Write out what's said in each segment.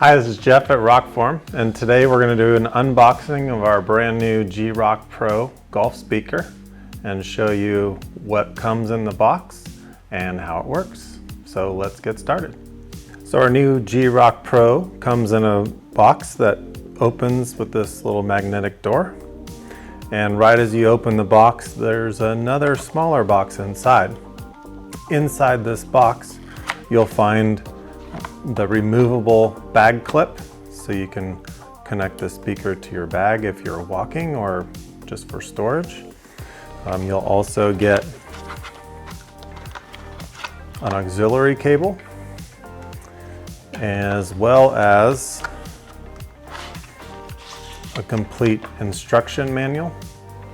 Hi, this is Jeff at Rokform, and today we're going to do an unboxing of our brand new G-ROK Pro Golf Speaker and show you what comes in the box and how it works. So let's get started. So our new G-ROK Pro comes in a box that opens with this little magnetic door. And right as you open the box, there's another smaller box inside. Inside this box, you'll find the removable bag clip, so you can connect the speaker to your bag if you're walking or just for storage. You'll also get an auxiliary cable, as well as a complete instruction manual,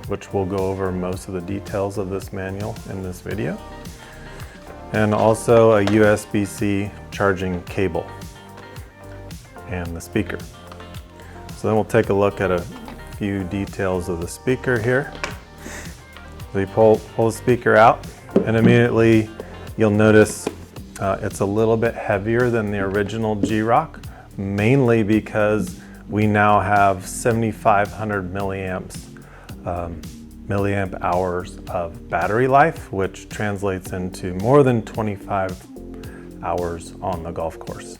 which we'll go over most of the details of this manual in this video, and also a USB-C charging cable and the speaker. So then we'll take a look at a few details of the speaker here. So you pull the speaker out, and immediately you'll notice it's a little bit heavier than the original G-ROK, mainly because we now have 7,500 milliamp hours of battery life, which translates into more than 25 hours on the golf course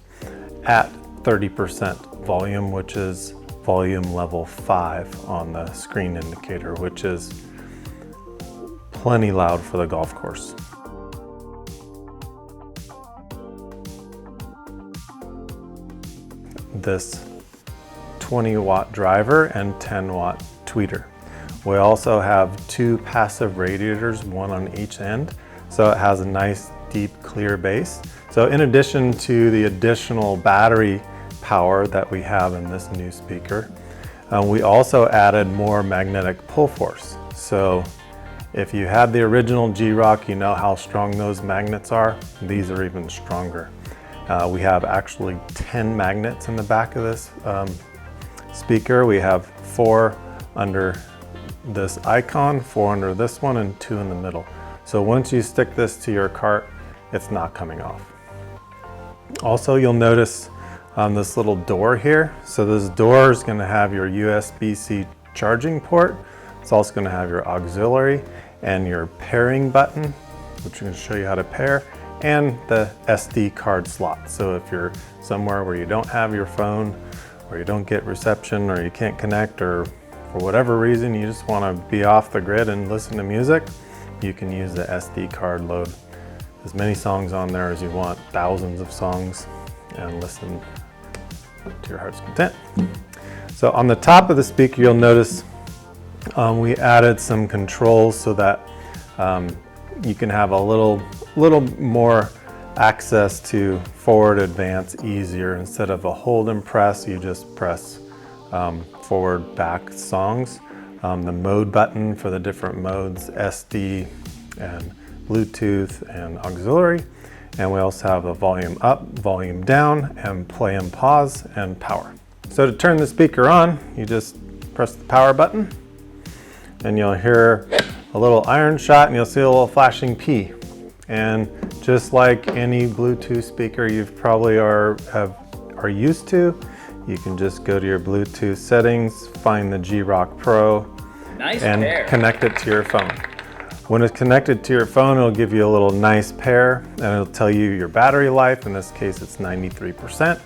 at 30% volume, which is volume level 5 on the screen indicator, which is plenty loud for the golf course. This 20-watt driver and 10-watt tweeter. We also have two passive radiators, one on each end, so it has a nice deep clear bass. So in addition to the additional battery power that we have in this new speaker, we also added more magnetic pull force. So if you had the original G-ROK, you know how strong those magnets are. These are even stronger. We have actually 10 magnets in the back of this speaker. We have 4 under this icon, 4 under this one, and 2 in the middle. So once you stick this to your cart, it's not coming off. Also, you'll notice this little door here. So this door is going to have your USB-C charging port. It's also going to have your auxiliary and your pairing button, which I'm going to show you how to pair, and the SD card slot. So if you're somewhere where you don't have your phone, or you don't get reception, or you can't connect, or for whatever reason you just want to be off the grid and listen to music, you can use the SD card, load as many songs on there as you want, thousands of songs, and listen to your heart's content. So on the top of the speaker, you'll notice we added some controls so that you can have a little more access to forward, advance easier. Instead of a hold and press, you just press forward, back songs. The mode button for the different modes, SD and Bluetooth and auxiliary. And we also have a volume up, volume down, and play and pause, and power. So to turn the speaker on, you just press the power button, and you'll hear a little iron shot, and you'll see a little flashing P. And just like any Bluetooth speaker you've probably are used to, you can just go to your Bluetooth settings, find the G-ROK Pro, and connect it to your phone. When it's connected to your phone, it'll give you a little nice pair, and it'll tell you your battery life. In this case, it's 93%.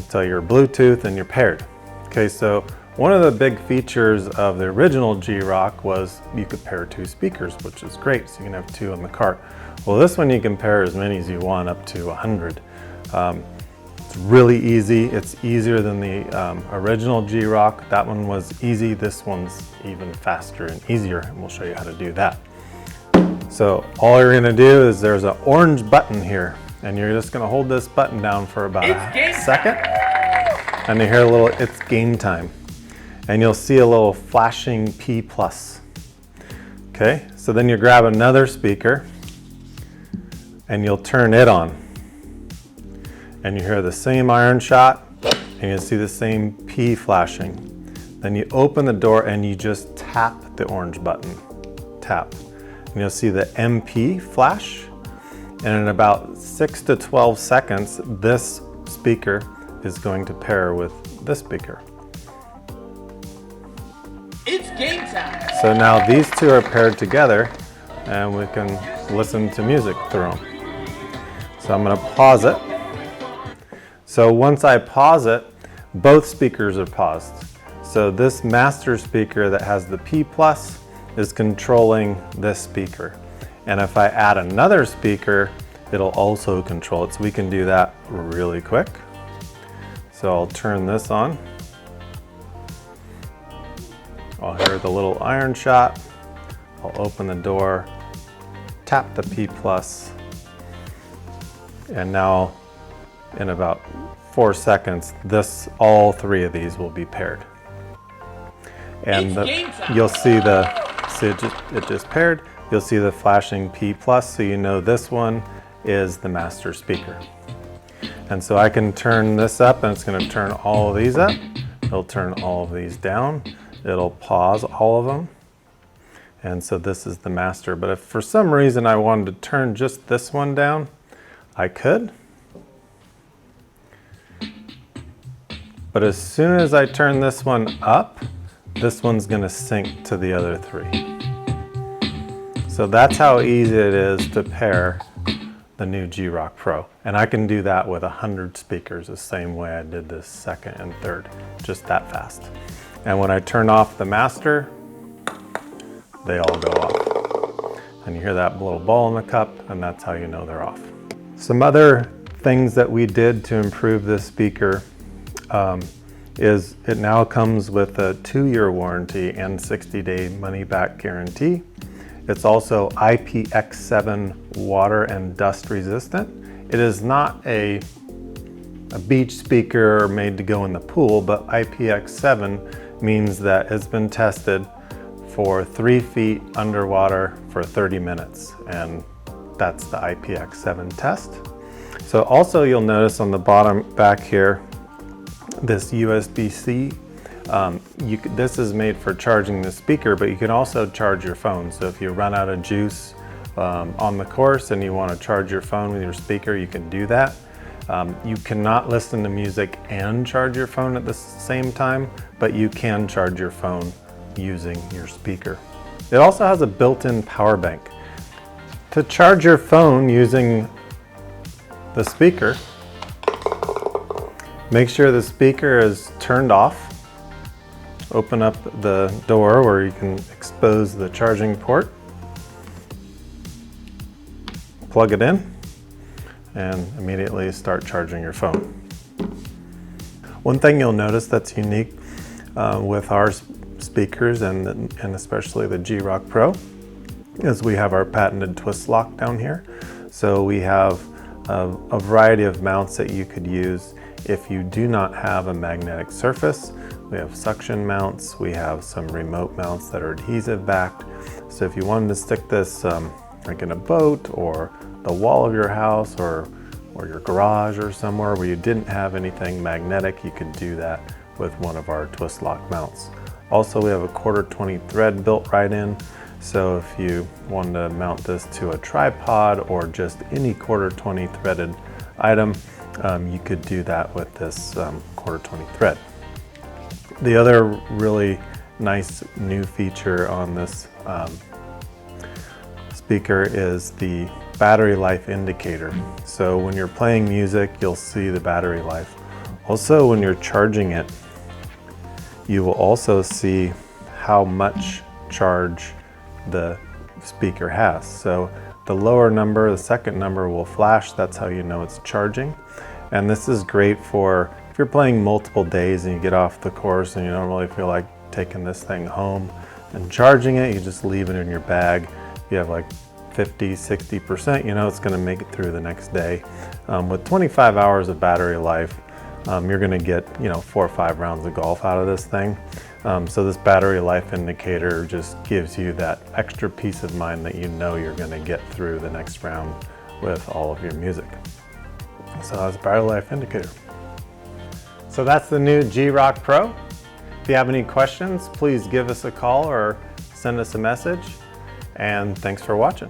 Tell you your Bluetooth, and you're paired. Okay, so one of the big features of the original G-ROK was you could pair 2 speakers, which is great. So you can have 2 in the cart. Well, this one you can pair as many as you want, up to 100. It's really easy. It's easier than the original G-ROK. That one was easy. This one's even faster and easier, and we'll show you how to do that. So all you're gonna do is there's an orange button here, and you're just gonna hold this button down for about a second, and you hear a little, it's game time. And you'll see a little flashing P+. Okay, so then you grab another speaker, and you'll turn it on. And you hear the same iron shot, and you'll see the same P flashing. Then you open the door and you just tap the orange button, tap. And you'll see the MP flash, and in about 6 to 12 seconds, this speaker is going to pair with this speaker. It's game time! So now these two are paired together and we can listen to music through them. So I'm going to pause it. So once I pause it, both speakers are paused. So this master speaker that has the P+ is controlling this speaker. And if I add another speaker, it'll also control it. So we can do that really quick. So I'll turn this on. I'll hear the little iron shot. I'll open the door, tap the P+, and now in about 4 seconds, all three of these will be paired. And you'll see it just paired. You'll see the flashing P+, so you know this one is the master speaker. And so I can turn this up and it's going to turn all of these up. It'll turn all of these down. It'll pause all of them. And so this is the master. But if for some reason I wanted to turn just this one down, I could. But as soon as I turn this one up, this one's going to sync to the other three. So that's how easy it is to pair the new G-ROK Pro. And I can do that with 100 speakers the same way I did this second and third, just that fast. And when I turn off the master, they all go off. And you hear that little ball in the cup, and that's how you know they're off. Some other things that we did to improve this speaker is it now comes with a 2-year warranty and 60-day money-back guarantee. It's also IPX7 water and dust resistant. It is not a beach speaker made to go in the pool, but IPX7 means that it's been tested for 3 feet underwater for 30 minutes, and that's the IPX7 test. So also you'll notice on the bottom back here, this USB-C, this is made for charging the speaker, but you can also charge your phone. So if you run out of juice on the course and you want to charge your phone with your speaker, you can do that. You cannot listen to music and charge your phone at the same time, but you can charge your phone using your speaker. It also has a built-in power bank. To charge your phone using the speaker, make sure the speaker is turned off. Open up the door where you can expose the charging port. Plug it in and immediately start charging your phone. One thing you'll notice that's unique with our speakers and especially the G-ROK Pro is we have our patented twist lock down here. So we have a variety of mounts that you could use if you do not have a magnetic surface. We have suction mounts, we have some remote mounts that are adhesive backed. So if you wanted to stick this like in a boat or the wall of your house or your garage or somewhere where you didn't have anything magnetic, you could do that with one of our twist lock mounts. Also, we have a 1/4-20 thread built right in. So if you wanted to mount this to a tripod or just any 1/4-20 threaded item, you could do that with this 1/4-20 thread. The other really nice new feature on this speaker is the battery life indicator. So when you're playing music, you'll see the battery life. Also, when you're charging it, you will also see how much charge the speaker has. So the lower number, the second number will flash. That's how you know it's charging. And this is great for if you're playing multiple days and you get off the course and you don't really feel like taking this thing home and charging it, you just leave it in your bag. You have like 50–60%, you know it's going to make it through the next day. With 25 hours of battery life, you're going to get 4 or 5 rounds of golf out of this thing. So this battery life indicator just gives you that extra peace of mind that you know you're going to get through the next round with all of your music. So that's battery life indicator. So that's the new G-ROK Pro. If you have any questions, please give us a call or send us a message. And thanks for watching.